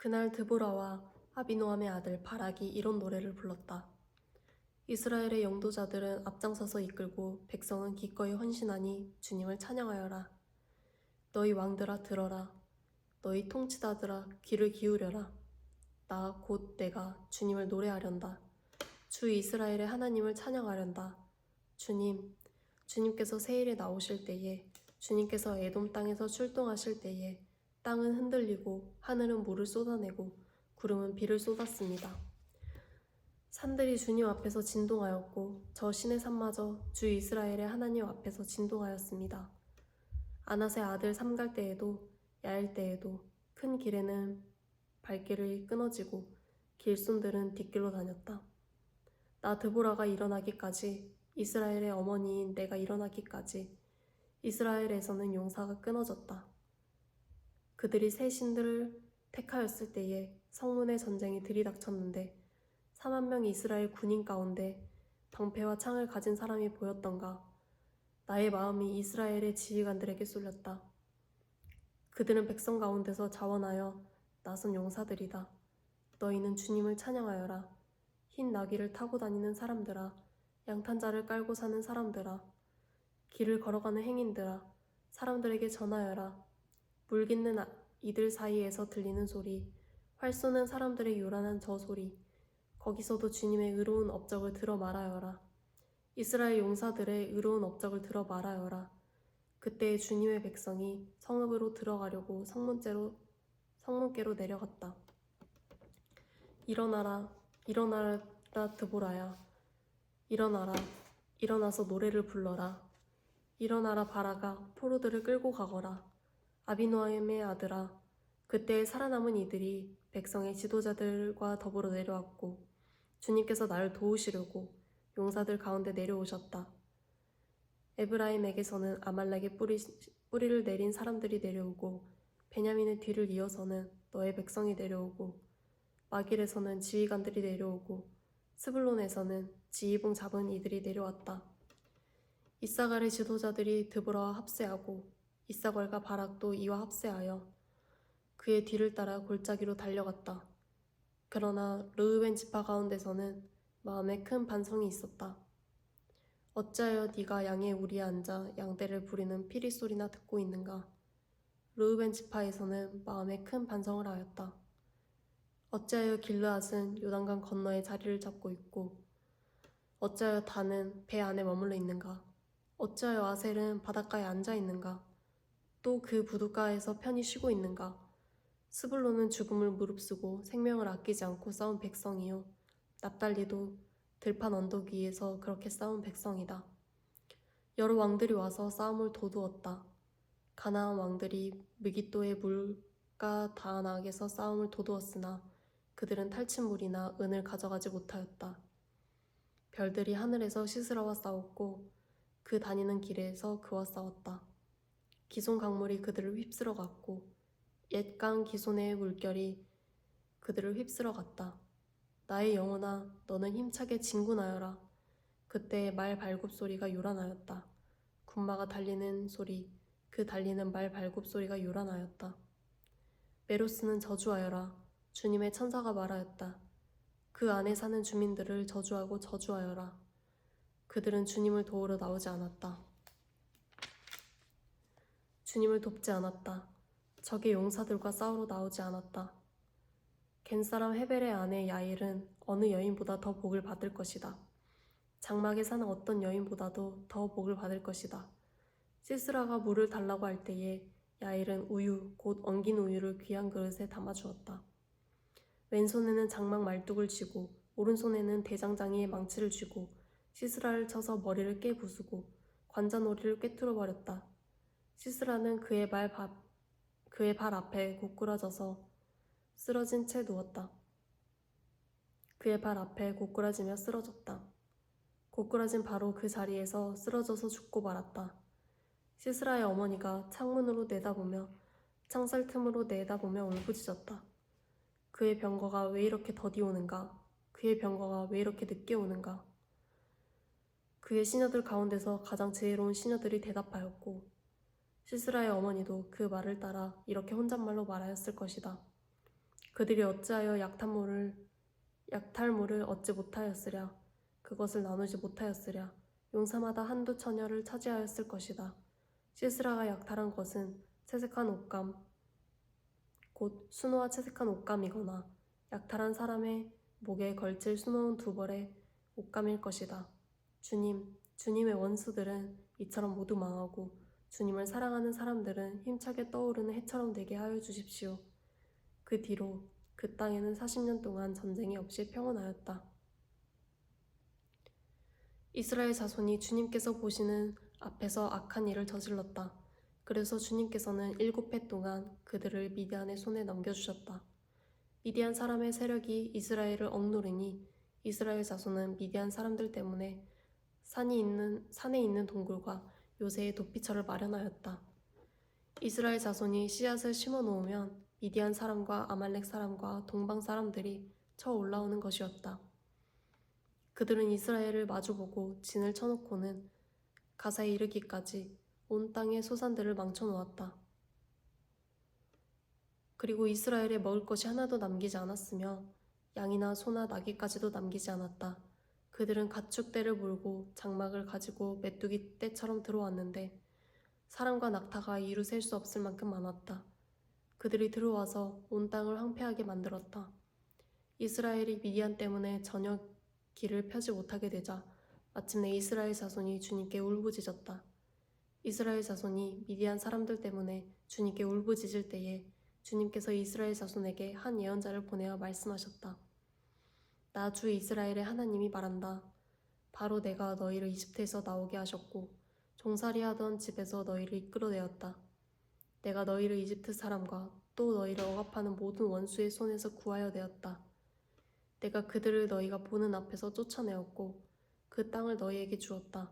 그날 드보라와 아비노함의 아들 바락이 이런 노래를 불렀다. 이스라엘의 영도자들은 앞장서서 이끌고 백성은 기꺼이 헌신하니 주님을 찬양하여라. 너희 왕들아 들어라. 너희 통치자들아 귀를 기울여라. 나 곧 내가 주님을 노래하련다. 주 이스라엘의 하나님을 찬양하련다. 주님께서 세일에 나오실 때에, 주님께서 에돔 땅에서 출동하실 때에 땅은 흔들리고 하늘은 물을 쏟아내고 구름은 비를 쏟았습니다. 산들이 주님 앞에서 진동하였고 저 신의 산마저 주 이스라엘의 하나님 앞에서 진동하였습니다. 아낫의 아들 삼갈 때에도 야일 때에도 큰 길에는 발길이 끊어지고 길손들은 뒷길로 다녔다. 나 드보라가 일어나기까지, 이스라엘의 어머니인 내가 일어나기까지 이스라엘에서는 용사가 끊어졌다. 그들이 새 신들을 택하였을 때에 성문의 전쟁이 들이닥쳤는데 4만 명의 이스라엘 군인 가운데 방패와 창을 가진 사람이 보였던가. 나의 마음이 이스라엘의 지휘관들에게 쏠렸다. 그들은 백성 가운데서 자원하여 나선 용사들이다. 너희는 주님을 찬양하여라. 흰 나귀를 타고 다니는 사람들아, 양탄자를 깔고 사는 사람들아, 길을 걸어가는 행인들아, 사람들에게 전하여라. 물 깃는 이들 사이에서 들리는 소리, 활 쏘는 사람들의 요란한 저 소리, 거기서도 주님의 의로운 업적을 들어 말하여라. 이스라엘 용사들의 의로운 업적을 들어 말하여라. 그때 주님의 백성이 성읍으로 들어가려고 성문께로 내려갔다. 일어나라, 일어나라 드보라야. 일어나라, 일어나서 노래를 불러라. 일어나라 바라가 포로들을 끌고 가거라. 아비노함의 아들아, 그때 살아남은 이들이 백성의 지도자들과 더불어 내려왔고 주님께서 나를 도우시려고 용사들 가운데 내려오셨다. 에브라임에게서는 아말렉의 뿌리를 내린 사람들이 내려오고 베냐민의 뒤를 이어서는 너의 백성이 내려오고 마길에서는 지휘관들이 내려오고 스불론에서는 지휘봉 잡은 이들이 내려왔다. 이사갈의 지도자들이 드보라와 합세하고 이사갈과 바락도 이와 합세하여 그의 뒤를 따라 골짜기로 달려갔다. 그러나 르우벤 지파 가운데서는 마음에 큰 반성이 있었다. 어찌하여 네가 양의 우리에 앉아 양떼를 부리는 피리 소리나 듣고 있는가? 르우벤 지파에서는 마음에 큰 반성을 하였다. 어찌하여 길르앗은 요단강 건너에 자리를 잡고 있고 어찌하여 단은 배 안에 머물러 있는가? 어찌하여 아셀은 바닷가에 앉아 있는가? 또 그 부둣가에서 편히 쉬고 있는가? 스불론은 죽음을 무릅쓰고 생명을 아끼지 않고 싸운 백성이요, 납달리도 들판 언덕 위에서 그렇게 싸운 백성이다. 여러 왕들이 와서 싸움을 도두었다. 가나안 왕들이 무깃도의 물가 다낙에서 싸움을 도두었으나 그들은 탈취물이나 은을 가져가지 못하였다. 별들이 하늘에서 시스라와 싸웠고 그 다니는 길에서 그와 싸웠다. 기손 강물이 그들을 휩쓸어 갔고 옛 강 기손의 물결이 그들을 휩쓸어 갔다. 나의 영혼아, 너는 힘차게 진군하여라. 그때 말 발굽 소리가 요란하였다. 군마가 달리는 소리, 그 달리는 말 발굽 소리가 요란하였다. 메로스는 저주하여라. 주님의 천사가 말하였다. 그 안에 사는 주민들을 저주하고 저주하여라. 그들은 주님을 도우러 나오지 않았다. 주님을 돕지 않았다. 적의 용사들과 싸우러 나오지 않았다. 겐사람 헤벨의 아내 야일은 어느 여인보다 더 복을 받을 것이다. 장막에 사는 어떤 여인보다도 더 복을 받을 것이다. 시스라가 물을 달라고 할 때에 야일은 우유, 곧 엉긴 우유를 귀한 그릇에 담아주었다. 왼손에는 장막 말뚝을 쥐고 오른손에는 대장장이의 망치를 쥐고 시스라를 쳐서 머리를 깨부수고 관자놀이를 꿰뚫어 버렸다. 시스라는 그의 발 앞에 고꾸라져서 쓰러진 채 누웠다. 그의 발 앞에 고꾸라지며 쓰러졌다. 고꾸라진 바로 그 자리에서 쓰러져서 죽고 말았다. 시스라의 어머니가 창문으로 내다보며 창살 틈으로 내다보며 울부짖었다. 그의 병거가 왜 이렇게 더디 오는가? 그의 병거가 왜 이렇게 늦게 오는가? 그의 시녀들 가운데서 가장 지혜로운 시녀들이 대답하였고 시스라의 어머니도 그 말을 따라 이렇게 혼잣말로 말하였을 것이다. 그들이 어찌하여 약탈물을 얻지 못하였으랴. 그것을 나누지 못하였으랴. 용사마다 한두 처녀를 차지하였을 것이다. 시스라가 약탈한 것은 채색한 옷감, 곧 수놓아 채색한 옷감이거나 약탈한 사람의 목에 걸칠 수놓은 두 벌의 옷감일 것이다. 주님의 원수들은 이처럼 모두 망하고 주님을 사랑하는 사람들은 힘차게 떠오르는 해처럼 되게 하여 주십시오. 그 뒤로 그 땅에는 40년 동안 전쟁이 없이 평온하였다. 이스라엘 자손이 주님께서 보시는 앞에서 악한 일을 저질렀다. 그래서 주님께서는 7해 동안 그들을 미디안의 손에 넘겨주셨다. 미디안 사람의 세력이 이스라엘을 억누르니 이스라엘 자손은 미디안 사람들 때문에 산에 있는 동굴과 요새의 도피처를 마련하였다. 이스라엘 자손이 씨앗을 심어 놓으면 미디안 사람과 아말렉 사람과 동방 사람들이 쳐 올라오는 것이었다. 그들은 이스라엘을 마주보고 진을 쳐놓고는 가사에 이르기까지 온 땅의 소산들을 망쳐놓았다. 그리고 이스라엘에 먹을 것이 하나도 남기지 않았으며 양이나 소나 나귀까지도 남기지 않았다. 그들은 가축대를 몰고 장막을 가지고 메뚜기 떼처럼 들어왔는데 사람과 낙타가 이루 셀 수 없을 만큼 많았다. 그들이 들어와서 온 땅을 황폐하게 만들었다. 이스라엘이 미디안 때문에 전혀 길을 펴지 못하게 되자 마침내 이스라엘 자손이 주님께 울부짖었다. 이스라엘 자손이 미디안 사람들 때문에 주님께 울부짖을 때에 주님께서 이스라엘 자손에게 한 예언자를 보내어 말씀하셨다. 나 주 이스라엘의 하나님이 말한다. 바로 내가 너희를 이집트에서 나오게 하셨고 종살이하던 집에서 너희를 이끌어내었다. 내가 너희를 이집트 사람과 또 너희를 억압하는 모든 원수의 손에서 구하여 내었다. 내가 그들을 너희가 보는 앞에서 쫓아내었고 그 땅을 너희에게 주었다.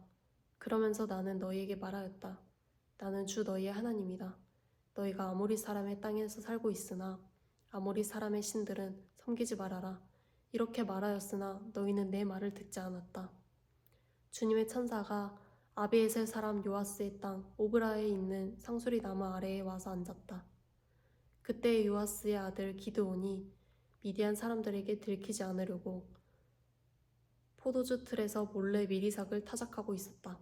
그러면서 나는 너희에게 말하였다. 나는 주 너희의 하나님이다. 너희가 아모리 사람의 땅에서 살고 있으나 아모리 사람의 신들은 섬기지 말아라. 이렇게 말하였으나 너희는 내 말을 듣지 않았다. 주님의 천사가 아비에셀 사람 요아스의 땅 오브라에 있는 상수리 나무 아래에 와서 앉았다. 그때 요아스의 아들 기드온이 미디안 사람들에게 들키지 않으려고 포도주 틀에서 몰래 미리삭을 타작하고 있었다.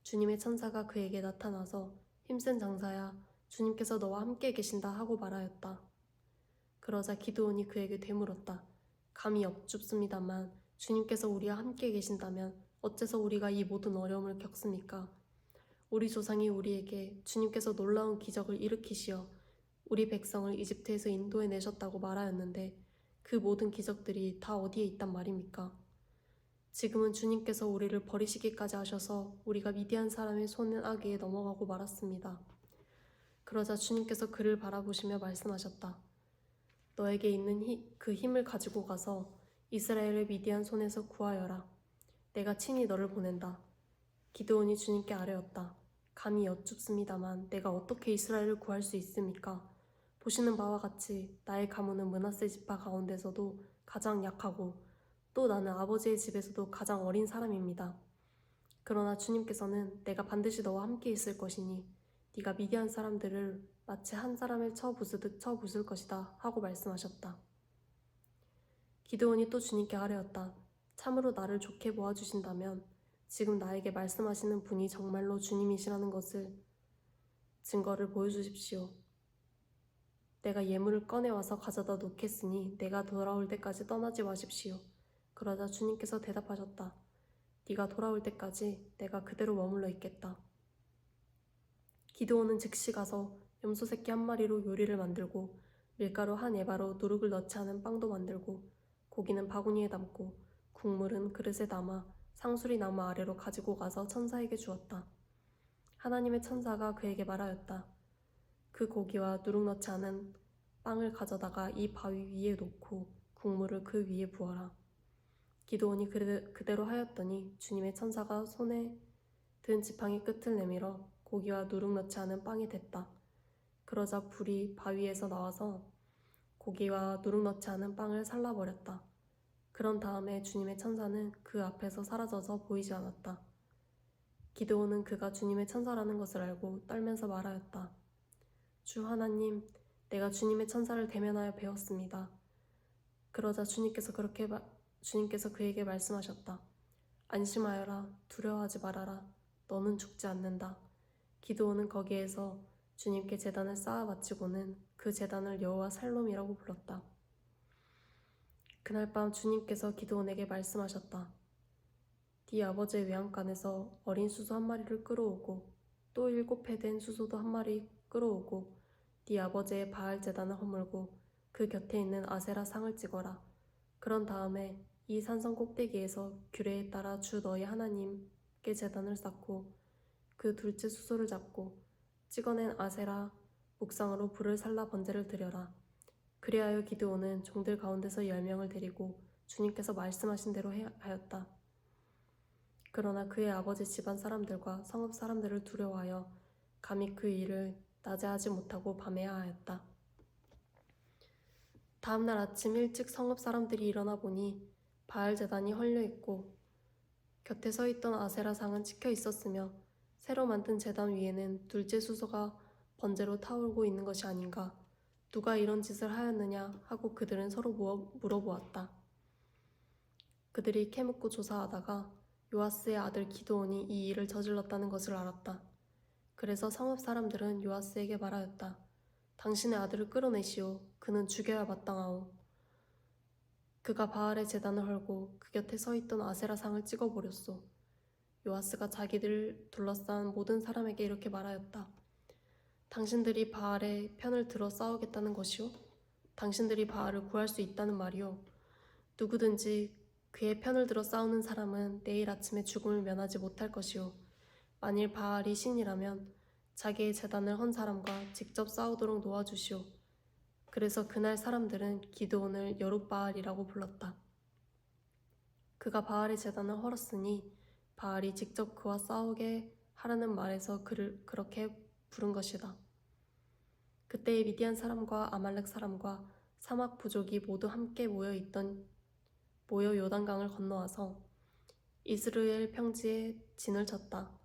주님의 천사가 그에게 나타나서 힘센 장사야, 주님께서 너와 함께 계신다 하고 말하였다. 그러자 기드온이 그에게 되물었다. 감히 여쭙습니다만 주님께서 우리와 함께 계신다면 어째서 우리가 이 모든 어려움을 겪습니까? 우리 조상이 우리에게 주님께서 놀라운 기적을 일으키시어 우리 백성을 이집트에서 인도해 내셨다고 말하였는데 그 모든 기적들이 다 어디에 있단 말입니까? 지금은 주님께서 우리를 버리시기까지 하셔서 우리가 미디안 사람의 손아귀에 넘어가고 말았습니다. 그러자 주님께서 그를 바라보시며 말씀하셨다. 너에게 있는 그 힘을 가지고 가서 이스라엘을 미디안 손에서 구하여라. 내가 친히 너를 보낸다. 기드온이 주님께 아뢰었다. 감히 여쭙습니다만 내가 어떻게 이스라엘을 구할 수 있습니까? 보시는 바와 같이 나의 가문은 므낫세 지파 가운데서도 가장 약하고 또 나는 아버지의 집에서도 가장 어린 사람입니다. 그러나 주님께서는 내가 반드시 너와 함께 있을 것이니 네가 미디안 사람들을 마치 한 사람을 쳐 부수듯 쳐 부술 것이다 하고 말씀하셨다. 기드온이 또 주님께 아뢰었다. 참으로 나를 좋게 보아주신다면 지금 나에게 말씀하시는 분이 정말로 주님이시라는 것을 증거를 보여주십시오. 내가 예물을 꺼내와서 가져다 놓겠으니 내가 돌아올 때까지 떠나지 마십시오. 그러자 주님께서 대답하셨다. 네가 돌아올 때까지 내가 그대로 머물러 있겠다. 기드온은 즉시 가서 염소 새끼 한 마리로 요리를 만들고 밀가루 한 에바로 누룩을 넣지 않은 빵도 만들고 고기는 바구니에 담고 국물은 그릇에 담아 상수리 나무 아래로 가지고 가서 천사에게 주었다. 하나님의 천사가 그에게 말하였다. 그 고기와 누룩 넣지 않은 빵을 가져다가 이 바위 위에 놓고 국물을 그 위에 부어라. 기드온이 그대로 하였더니 주님의 천사가 손에 든 지팡이 끝을 내밀어 고기와 누룩 넣지 않은 빵이 됐다. 그러자 불이 바위에서 나와서 고기와 누룩 넣지 않은 빵을 살라버렸다. 그런 다음에 주님의 천사는 그 앞에서 사라져서 보이지 않았다. 기드온은 그가 주님의 천사라는 것을 알고 떨면서 말하였다. 주 하나님, 내가 주님의 천사를 대면하여 배웠습니다. 그러자 주님께서 그에게 말씀하셨다. 안심하여라. 두려워하지 말아라. 너는 죽지 않는다. 기드온은 거기에서 주님께 제단을 쌓아 바치고는 그 제단을 여호와 살롬이라고 불렀다. 그날 밤 주님께서 기드온에게 말씀하셨다. 네 아버지의 외양간에서 어린 수소 한 마리를 끌어오고 또 7회 된 수소도 한 마리 끌어오고 네 아버지의 바알 제단을 허물고 그 곁에 있는 아세라 상을 찍어라. 그런 다음에 이 산성 꼭대기에서 규례에 따라 주 너희 하나님께 제단을 쌓고 그 둘째 수소를 잡고 찍어낸 아세라 묵상으로 불을 살라 번제를 드려라. 그리하여 기드온은 종들 가운데서 10명을 데리고 주님께서 말씀하신 대로 하였다. 그러나 그의 아버지 집안 사람들과 성읍 사람들을 두려워하여 감히 그 일을 낮에 하지 못하고 밤에야 하였다. 다음 날 아침 일찍 성읍 사람들이 일어나 보니 바알 제단이 헐려 있고 곁에 서 있던 아세라 상은 찍혀 있었으며 새로 만든 제단 위에는 둘째 수소가 번제로 타오르고 있는 것이 아닌가. 누가 이런 짓을 하였느냐 하고 그들은 서로 물어보았다. 그들이 캐묻고 조사하다가 요아스의 아들 기드온이 이 일을 저질렀다는 것을 알았다. 그래서 성읍 사람들은 요아스에게 말하였다. 당신의 아들을 끌어내시오. 그는 죽여야 마땅하오. 그가 바알의 제단을 헐고 그 곁에 서 있던 아세라 상을 찍어버렸소. 요아스가 자기들을 둘러싼 모든 사람에게 이렇게 말하였다. 당신들이 바알의 편을 들어 싸우겠다는 것이오? 당신들이 바알을 구할 수 있다는 말이오? 누구든지 그의 편을 들어 싸우는 사람은 내일 아침에 죽음을 면하지 못할 것이오. 만일 바알이 신이라면 자기의 제단을 헌 사람과 직접 싸우도록 놓아주시오. 그래서 그날 사람들은 기드온을 여룻바알이라고 불렀다. 그가 바알의 제단을 헐었으니 바알이 직접 그와 싸우게 하라는 말에서 그를 그렇게 부른 것이다. 그때에 미디안 사람과 아말렉 사람과 사막 부족이 모두 함께 모여 요단강을 건너와서 이스라엘 평지에 진을 쳤다.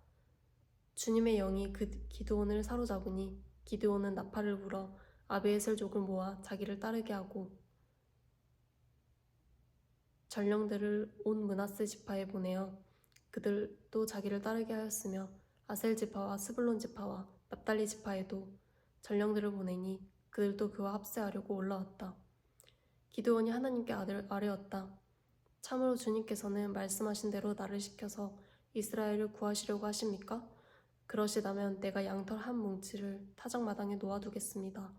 주님의 영이 그 기드온을 사로잡으니 기드온은 나팔을 불어 아비에셀족을 모아 자기를 따르게 하고 전령들을 온 므낫세 지파에 보내어 그들도 자기를 따르게 하였으며 아셀 지파와 스불론 지파와 납달리 지파에도 전령들을 보내니 그들도 그와 합세하려고 올라왔다. 기드온이 하나님께 아뢰었다. 참으로 주님께서는 말씀하신 대로 나를 시켜서 이스라엘을 구하시려고 하십니까? 그러시다면 내가 양털 한 뭉치를 타작마당에 놓아두겠습니다.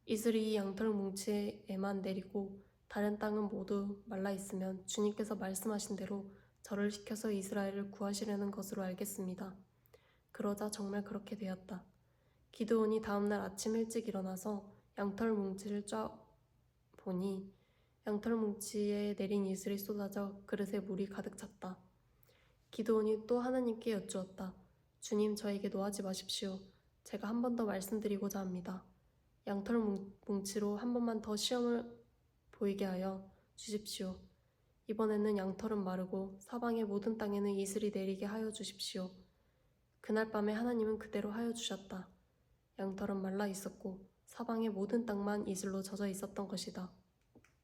이슬이 이 양털 뭉치에만 내리고 다른 땅은 모두 말라있으면 주님께서 말씀하신 대로 저를 시켜서 이스라엘을 구하시려는 것으로 알겠습니다. 그러자 정말 그렇게 되었다. 기드온이 다음날 아침 일찍 일어나서 양털 뭉치를 보니 양털 뭉치에 내린 이슬이 쏟아져 그릇에 물이 가득 찼다. 기드온이 또 하나님께 여쭈었다. 주님, 저에게 노하지 마십시오. 제가 한 번 더 말씀드리고자 합니다. 양털 뭉치로 한 번만 더 시험을 보이게 하여 주십시오. 이번에는 양털은 마르고 사방의 모든 땅에는 이슬이 내리게 하여 주십시오. 그날 밤에 하나님은 그대로 하여 주셨다. 양털은 말라 있었고 사방의 모든 땅만 이슬로 젖어 있었던 것이다.